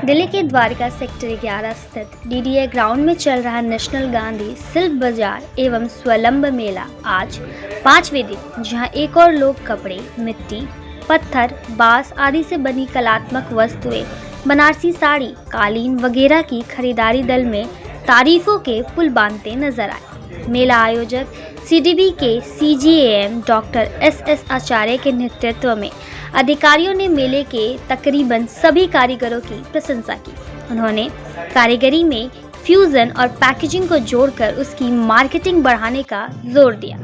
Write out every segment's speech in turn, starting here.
दिल्ली के द्वारका सेक्टर 11 स्थित DDA ground में चल रहा नेशनल गांधी शिल्प बाजार एवं स्वलंब मेला आज 5वें दिन, जहां एक और लोग कपड़े, मिट्टी, पत्थर, बांस आदि से बनी कलात्मक वस्तुएं, बनारसी साड़ी, कालीन वगैरह की खरीदारी दल में तारीफों के पुल बांधते नजर आए। मेला आयोजक सीडीबी के सीजीएएम डॉक्टर एस आचार्य के नेतृत्व में अधिकारियों ने मेले के तकरीबन सभी कारीगरों की प्रशंसा की। उन्होंने कारीगरी में फ्यूजन और पैकेजिंग को जोड़कर उसकी मार्केटिंग बढ़ाने का जोर दिया।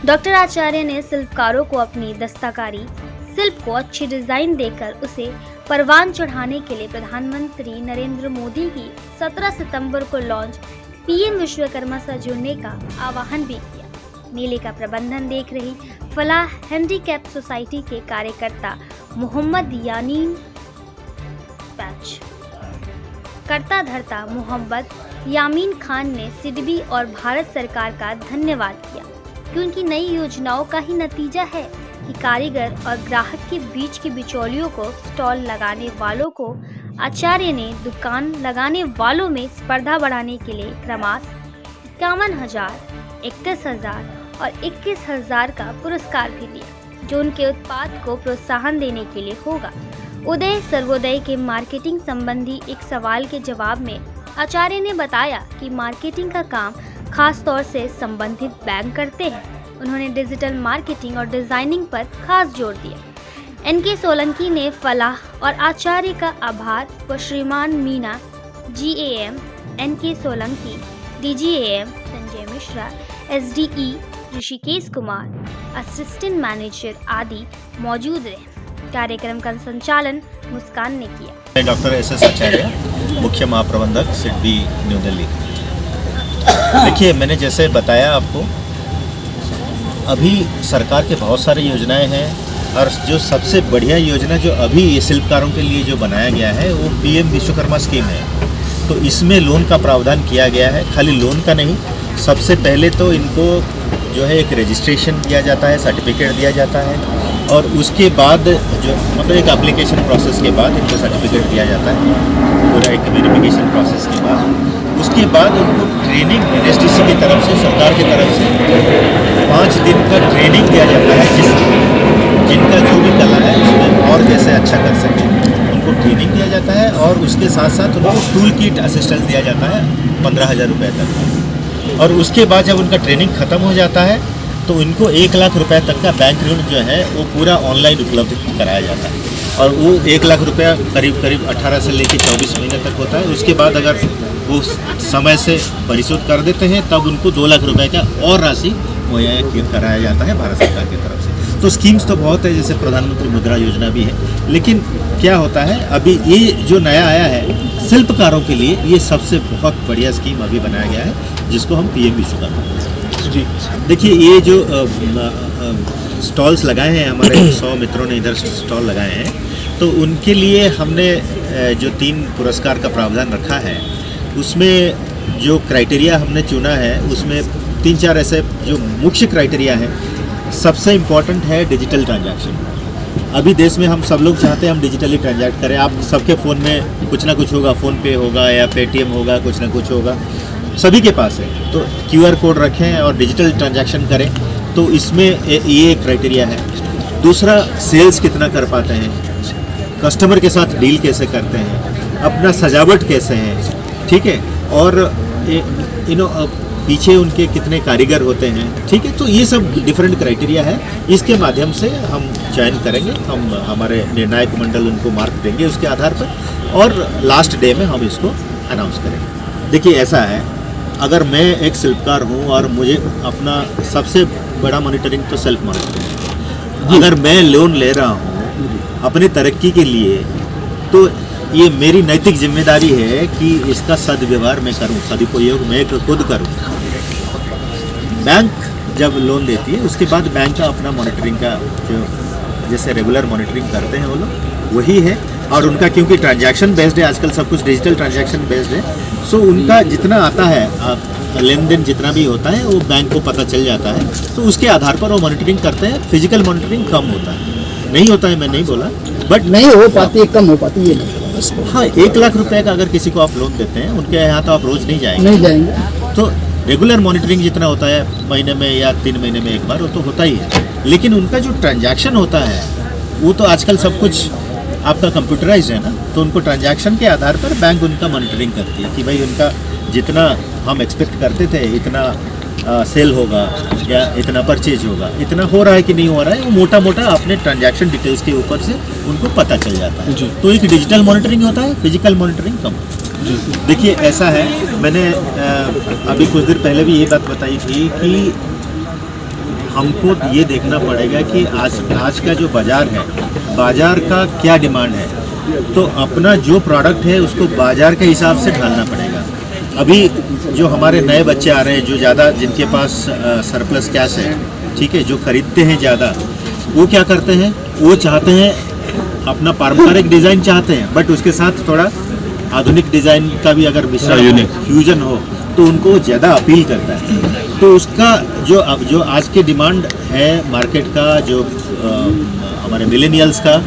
डॉक्टर आचार्य ने शिल्पकारों को अपनी दस्तकारी शिल्प को अच्छी डिजाइन देकर उसे परवान चढ़ाने के लिए प्रधानमंत्री नरेंद्र मोदी की 17 सितंबर को लॉन्च पीएम विश्वकर्मा से जुड़ने का आह्वान भी किया। मेले का प्रबंधन देख रही फलाह हैंडीकैप सोसाइटी के कार्यकर्ता मोहम्मद यानीन पैच करता धरता मोहम्मद यामीन खान ने सिडबी और भारत सरकार का धन्यवाद किया कि उनकी नई योजनाओं का ही नतीजा है कि कारीगर और ग्राहक के बीच के बिचौलियों को, स्टॉल लगाने वालों को आचार्य ने दुकान लगाने वालों में स्पर्धा बढ़ाने के लिए क्रमशः 51,000, 31,000 और 21,000 का पुरस्कार भी दिया, जो उनके उत्पाद को प्रोत्साहन देने के लिए होगा। उदय सर्वोदय के मार्केटिंग संबंधी एक सवाल के जवाब में आचार्य ने बताया कि मार्केटिंग का काम खास तौर से संबंधित बैंक करते हैं। उन्होंने डिजिटल मार्केटिंग और डिजाइनिंग पर खास जोर दिया। एनके सोलंकी ने फलाह और आचार्य का आभार व श्रीमान Meena GAM NK Solanki, DGAM Sanjay Mishra, SDE Rishikesh Kumar, assistant manager आदि मौजूद रहे। कार्यक्रम का संचालन मुस्कान ने किया। डॉक्टर एस आचार्य, मुख्य महाप्रबंधक सिडबी न्यू दिल्ली। देखिए, मैंने जैसे बताया आपको, अभी सरकार के बहुत सारी योजनाएं हैं और जो सबसे बढ़िया योजना जो अभी ये शिल्पकारों के लिए जो बनाया गया है वो पीएम विश्वकर्मा स्कीम है। तो इसमें लोन का प्रावधान किया गया है। खाली लोन का नहीं, सबसे पहले तो इनको जो है एक रजिस्ट्रेशन दिया जाता है, सर्टिफिकेट दिया जाता है और उसके बाद जो मतलब एक एप्लीकेशन प्रोसेस के बाद इनको सर्टिफिकेट दिया जाता है, पूरा एक वेरिफिकेशन प्रोसेस के बाद। उसके बाद उनको ट्रेनिंग एनएसडीसी की तरफ से, सरकार की तरफ से 5 दिन का ट्रेनिंग दिया जाता है, जिनका जो भी कला है उसमें और कैसे अच्छा कर सकें उनको ट्रेनिंग दिया जाता है। और उसके साथ साथ उनको टूल किट असिस्टेंस दिया जाता है 15,000 रुपये तक। और उसके बाद जब उनका ट्रेनिंग ख़त्म हो जाता है तो उनको 1 लाख रुपये तक का बैंक ऋण जो है वो पूरा ऑनलाइन उपलब्ध कराया जाता है। और वो 1 लाख रुपया करीब 18 से लेकर 24 महीने तक होता है। उसके बाद अगर वो समय से परिशोध कर देते हैं तब उनको 2 लाख रुपये का और राशि मुहैया कराया जाता है भारत सरकार की तरफ से। तो स्कीम्स तो बहुत है, जैसे प्रधानमंत्री मुद्रा योजना भी है। लेकिन क्या होता है, अभी ये जो नया आया है शिल्पकारों के लिए, ये सबसे बहुत बढ़िया स्कीम अभी बनाया गया है, जिसको हम पीएम विश्वकर्मा। जी देखिए, ये जो स्टॉल्स लगाए हैं हमारे 100 मित्रों ने इधर स्टॉल लगाए हैं, तो उनके लिए हमने जो 3 पुरस्कार का प्रावधान रखा है, उसमें जो क्राइटेरिया हमने चुना है उसमें 3-4 ऐसे जो मुख्य क्राइटेरिया हैं। सबसे इम्पॉर्टेंट है डिजिटल ट्रांजैक्शन। अभी देश में हम सब लोग चाहते हैं हम डिजिटली ट्रांजैक्ट करें। आप सबके फ़ोन में कुछ ना कुछ होगा, फ़ोन पे होगा या पेटीएम होगा, कुछ ना कुछ होगा, सभी के पास है। तो QR कोड रखें और डिजिटल ट्रांजैक्शन करें, तो इसमें ये क्राइटेरिया है। दूसरा, सेल्स कितना कर पाते हैं, कस्टमर के साथ डील कैसे करते हैं, अपना सजावट कैसे है, ठीक है, और पीछे उनके कितने कारीगर होते हैं, ठीक है। तो ये सब डिफरेंट क्राइटेरिया है। इसके माध्यम से हम चयन करेंगे, हम हमारे निर्णायक मंडल उनको मार्क देंगे उसके आधार पर, और लास्ट डे में हम इसको अनाउंस करेंगे। देखिए, ऐसा है, अगर मैं एक शिल्पकार हूँ और मुझे अपना सबसे बड़ा मॉनिटरिंग तो सेल्फ मॉनिटरिंग, अगर मैं लोन ले रहा हूँ अपनी तरक्की के लिए, तो ये मेरी नैतिक जिम्मेदारी है कि इसका सदव्यवहार मैं करूं, सदुपयोग मैं खुद करूं। बैंक जब लोन देती है उसके बाद बैंक का अपना मॉनिटरिंग का जो जैसे रेगुलर मॉनिटरिंग करते हैं वो लोग, वही है। और उनका क्योंकि ट्रांजैक्शन बेस्ड है, आजकल सब कुछ डिजिटल ट्रांजैक्शन बेस्ड है, सो उनका जितना आता है लेन देन जितना भी होता है वो बैंक को पता चल जाता है। तो उसके आधार पर वो मॉनिटरिंग करते हैं। फिजिकल मॉनिटरिंग कम होता है, नहीं होता है, मैं नहीं बोला, बट नहीं हो पाती है, कम हो पाती है। बस हाँ, 1 लाख रुपए का अगर किसी को आप लोन देते हैं, उनके यहाँ तो आप रोज नहीं जाएंगे। नहीं जाएंगे। तो रेगुलर मॉनिटरिंग जितना होता है महीने में या 3 महीने में एक बार, वो तो होता ही है। लेकिन उनका जो ट्रांजैक्शन होता है वो तो आजकल सब कुछ आपका कंप्यूटराइज है ना, तो उनको ट्रांजैक्शन के आधार पर बैंक उनका मॉनिटरिंग करती है कि भाई उनका जितना हम एक्सपेक्ट करते थे इतना सेल होगा या इतना परचेज होगा, इतना हो रहा है कि नहीं हो रहा है, वो मोटा मोटा अपने ट्रांजैक्शन डिटेल्स के ऊपर से उनको पता चल जाता है। तो एक डिजिटल मॉनिटरिंग होता है, फिजिकल मॉनिटरिंग कम होता है। देखिए ऐसा है, मैंने अभी कुछ देर पहले भी ये बात बताई थी कि हमको ये देखना पड़ेगा कि आज का जो बाज़ार है, बाज़ार का क्या डिमांड है, तो अपना जो प्रोडक्ट है उसको बाज़ार के हिसाब से ढालना पड़ेगा। अभी जो हमारे नए बच्चे आ रहे हैं, जो ज़्यादा जिनके पास सरप्लस कैश है, ठीक है, जो खरीदते हैं ज़्यादा, वो क्या करते हैं, वो चाहते हैं अपना पारंपरिक डिज़ाइन चाहते हैं, बट उसके साथ थोड़ा आधुनिक डिज़ाइन का भी अगर मिश्रण फ्यूजन हो तो उनको ज़्यादा अपील करता है। तो उसका जो आज की डिमांड है मार्केट का, जो हमारे मिलेनियल्स का,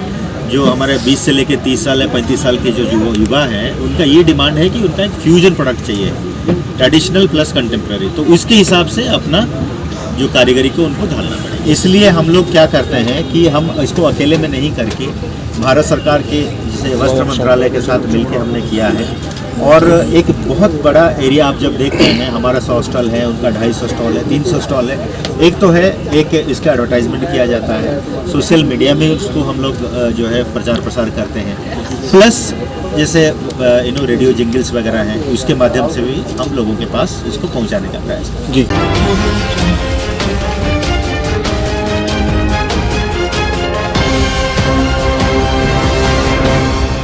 जो हमारे 20 से लेके 30 साल या 35 साल के जो युवा हैं, उनका ये डिमांड है कि उनका एक फ्यूजन प्रोडक्ट चाहिए, ट्रेडिशनल प्लस कंटेम्प्रेरी। तो उसके हिसाब से अपना जो कारीगरी को उनको ढालना पड़ेगा। इसलिए हम लोग क्या करते हैं कि हम इसको अकेले में नहीं करके भारत सरकार के जैसे वस्त्र मंत्रालय के साथ मिलकर हमने किया है। और एक बहुत बड़ा एरिया आप जब देखते हैं, हमारा 100 स्टॉल है, उनका 250 स्टॉल है, 300 स्टॉल है। एक तो है एक इसका एडवर्टाइजमेंट किया जाता है, सोशल मीडिया में उसको हम लोग जो है प्रचार प्रसार करते हैं, प्लस जैसे रेडियो जिंगल्स वगैरह हैं, उसके माध्यम से भी हम लोगों के पास इसको पहुंचाने का प्रयास करते हैं। जी।